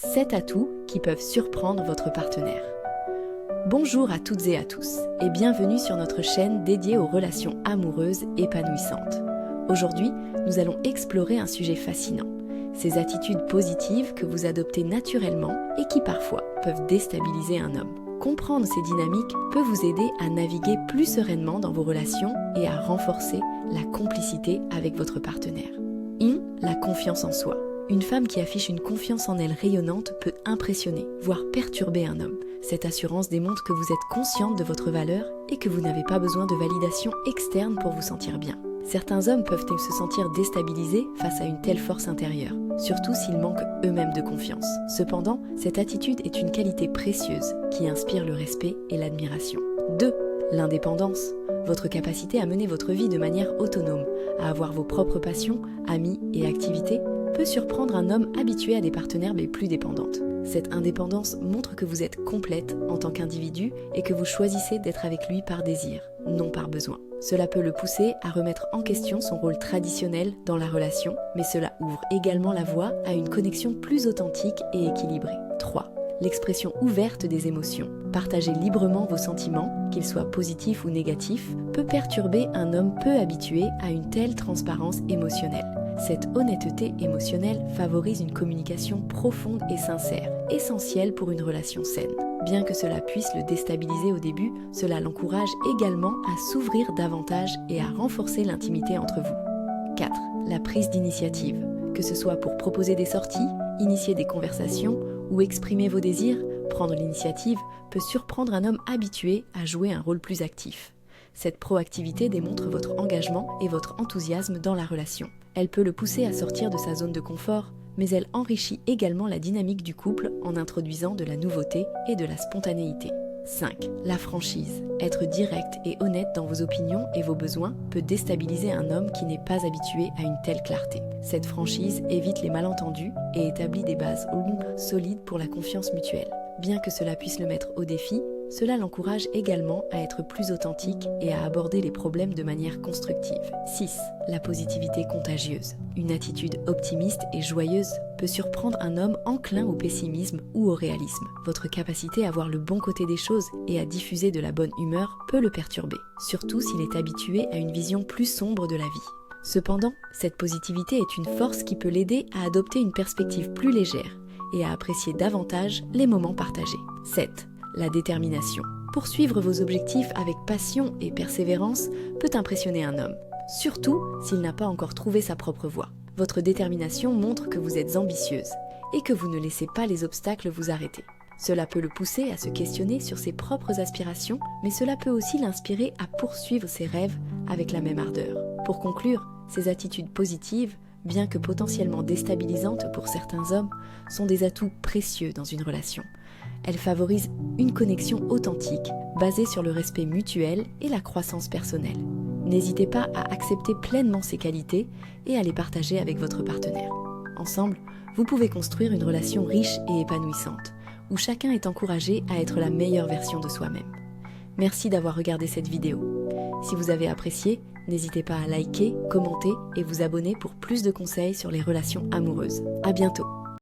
7 atouts qui peuvent surprendre votre partenaire. Bonjour à toutes et à tous et bienvenue sur notre chaîne dédiée aux relations amoureuses épanouissantes. Aujourd'hui, nous allons explorer un sujet fascinant, ces attitudes positives que vous adoptez naturellement et qui parfois peuvent déstabiliser un homme. Comprendre ces dynamiques peut vous aider à naviguer plus sereinement dans vos relations et à renforcer la complicité avec votre partenaire. La confiance en soi. Une femme qui affiche une confiance en elle rayonnante peut impressionner, voire perturber un homme. Cette assurance démontre que vous êtes consciente de votre valeur et que vous n'avez pas besoin de validation externe pour vous sentir bien. Certains hommes peuvent se sentir déstabilisés face à une telle force intérieure, surtout s'ils manquent eux-mêmes de confiance. Cependant, cette attitude est une qualité précieuse qui inspire le respect et l'admiration. 2. L'indépendance. Votre capacité à mener votre vie de manière autonome, à avoir vos propres passions, amis et activités, peut surprendre un homme habitué à des partenaires mais plus dépendantes. Cette indépendance montre que vous êtes complète en tant qu'individu et que vous choisissez d'être avec lui par désir, non par besoin. Cela peut le pousser à remettre en question son rôle traditionnel dans la relation, mais cela ouvre également la voie à une connexion plus authentique et équilibrée. 3. L'expression ouverte des émotions. Partager librement vos sentiments, qu'ils soient positifs ou négatifs, peut perturber un homme peu habitué à une telle transparence émotionnelle. Cette honnêteté émotionnelle favorise une communication profonde et sincère, essentielle pour une relation saine. Bien que cela puisse le déstabiliser au début, cela l'encourage également à s'ouvrir davantage et à renforcer l'intimité entre vous. 4. La prise d'initiative. Que ce soit pour proposer des sorties, initier des conversations ou exprimer vos désirs, prendre l'initiative peut surprendre un homme habitué à jouer un rôle plus actif. Cette proactivité démontre votre engagement et votre enthousiasme dans la relation. Elle peut le pousser à sortir de sa zone de confort, mais elle enrichit également la dynamique du couple en introduisant de la nouveauté et de la spontanéité. 5. La franchise. Être direct et honnête dans vos opinions et vos besoins peut déstabiliser un homme qui n'est pas habitué à une telle clarté. Cette franchise évite les malentendus et établit des bases longues, solides pour la confiance mutuelle. Bien que cela puisse le mettre au défi, cela l'encourage également à être plus authentique et à aborder les problèmes de manière constructive. 6. La positivité contagieuse. Une attitude optimiste et joyeuse peut surprendre un homme enclin au pessimisme ou au réalisme. Votre capacité à voir le bon côté des choses et à diffuser de la bonne humeur peut le perturber, surtout s'il est habitué à une vision plus sombre de la vie. Cependant, cette positivité est une force qui peut l'aider à adopter une perspective plus légère et à apprécier davantage les moments partagés. 7. La détermination. Poursuivre vos objectifs avec passion et persévérance peut impressionner un homme, surtout s'il n'a pas encore trouvé sa propre voie. Votre détermination montre que vous êtes ambitieuse et que vous ne laissez pas les obstacles vous arrêter. Cela peut le pousser à se questionner sur ses propres aspirations, mais cela peut aussi l'inspirer à poursuivre ses rêves avec la même ardeur. Pour conclure, ces attitudes positives, bien que potentiellement déstabilisantes pour certains hommes, sont des atouts précieux dans une relation. Elles favorisent une connexion authentique, basée sur le respect mutuel et la croissance personnelle. N'hésitez pas à accepter pleinement ces qualités et à les partager avec votre partenaire. Ensemble, vous pouvez construire une relation riche et épanouissante, où chacun est encouragé à être la meilleure version de soi-même. Merci d'avoir regardé cette vidéo. Si vous avez apprécié, n'hésitez pas à liker, commenter et vous abonner pour plus de conseils sur les relations amoureuses. À bientôt!